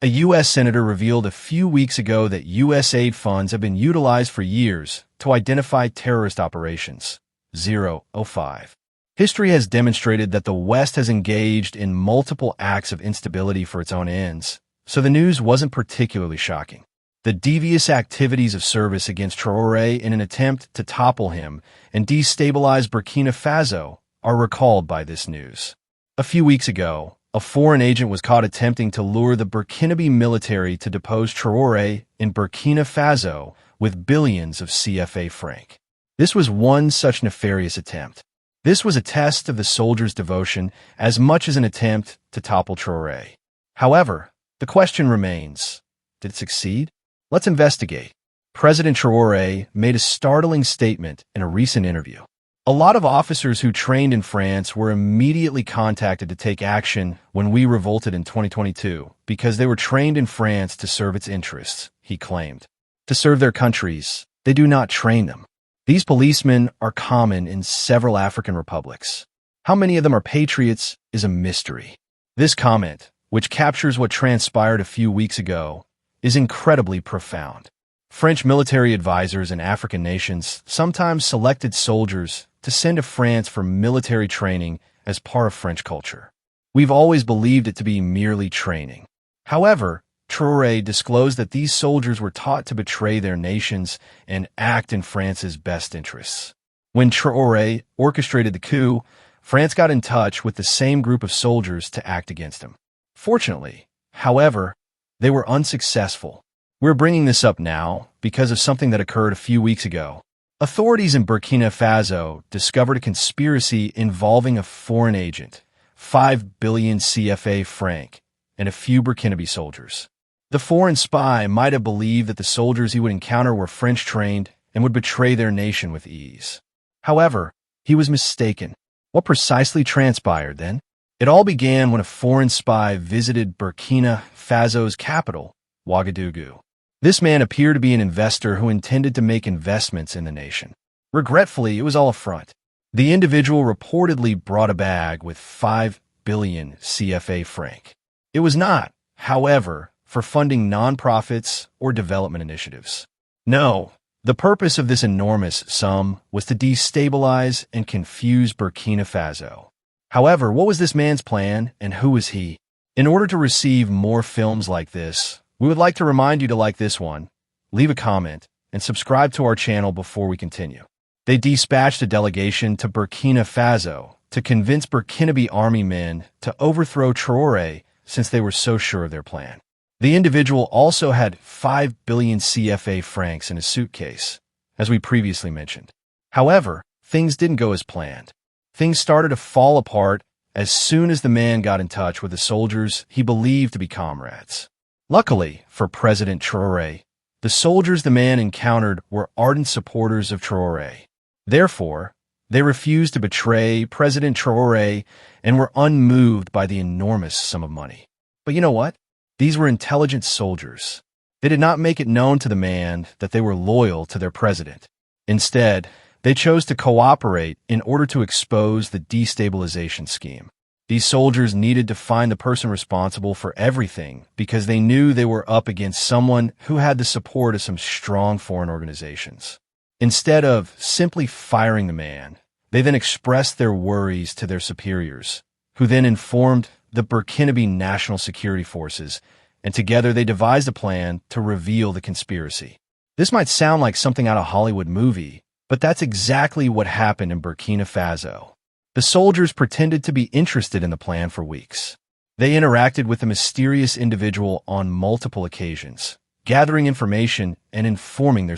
A U.S. senator revealed a few weeks ago that U.S. aid funds have been utilized for years to identify terrorist operations. 005. History has demonstrated that the West has engaged in multiple acts of instability for its own ends, so the news wasn't particularly shocking. The devious activities of service against Traore in an attempt to topple him and destabilize Burkina Faso are recalled by this news. A few weeks ago, a foreign agent was caught attempting to lure the Burkinabe military to depose Traore in Burkina Faso with billions of CFA franc. This was one such nefarious attempt. This was a test of the soldiers' devotion as much as an attempt to topple Traore. However, the question remains, did it succeed? Let's investigate. President Traore made a startling statement in a recent interview. A lot of officers who trained in France were immediately contacted to take action when we revolted in 2022 because they were trained in France to serve its interests, he claimed. To serve their countries, they do not train them. These policemen are common in several African republics. How many of them are patriots is a mystery. This comment, which captures what transpired a few weeks ago, is incredibly profound. French military advisors in African nations sometimes selected soldiers to send to France for military training as part of French culture. We've always believed it to be merely training. However, Traore disclosed that these soldiers were taught to betray their nations and act in France's best interests. When Traore orchestrated the coup, France got in touch with the same group of soldiers to act against him. Fortunately, however, they were unsuccessful. We're bringing this up now because of something that occurred a few weeks ago. Authorities in Burkina Faso discovered a conspiracy involving a foreign agent, 5 billion CFA franc, and a few Burkinabe soldiers. The foreign spy might have believed that the soldiers he would encounter were French-trained and would betray their nation with ease. However, he was mistaken. What precisely transpired then? It all began when a foreign spy visited Burkina Faso's capital, Ouagadougou. This man appeared to be an investor who intended to make investments in the nation. Regretfully, it was all a front. The individual reportedly brought a bag with 5 billion CFA franc. It was not, however, for funding nonprofits or development initiatives. No, the purpose of this enormous sum was to destabilize and confuse Burkina Faso. However, what was this man's plan and who was he? In order to receive more films like this, we would like to remind you to like this one, leave a comment, and subscribe to our channel before we continue. They dispatched a delegation to Burkina Faso to convince Burkinabe army men to overthrow Traore since they were so sure of their plan. The individual also had 5 billion CFA francs in his suitcase, as we previously mentioned. However, things didn't go as planned. Things started to fall apart as soon as the man got in touch with the soldiers he believed to be comrades. Luckily for President Traore, the soldiers the man encountered were ardent supporters of Traore. Therefore, they refused to betray President Traore and were unmoved by the enormous sum of money. But you know what? These were intelligent soldiers. They did not make it known to the man that they were loyal to their president. Instead, they chose to cooperate in order to expose the destabilization scheme. These soldiers needed to find the person responsible for everything because they knew they were up against someone who had the support of some strong foreign organizations. Instead of simply firing the man, they then expressed their worries to their superiors, who then informed the Burkinabe National Security Forces, and together they devised a plan to reveal the conspiracy. This might sound like something out of a Hollywood movie, but that's exactly what happened in Burkina Faso. The soldiers pretended to be interested in the plan for weeks. They interacted with the mysterious individual on multiple occasions, gathering information and informing their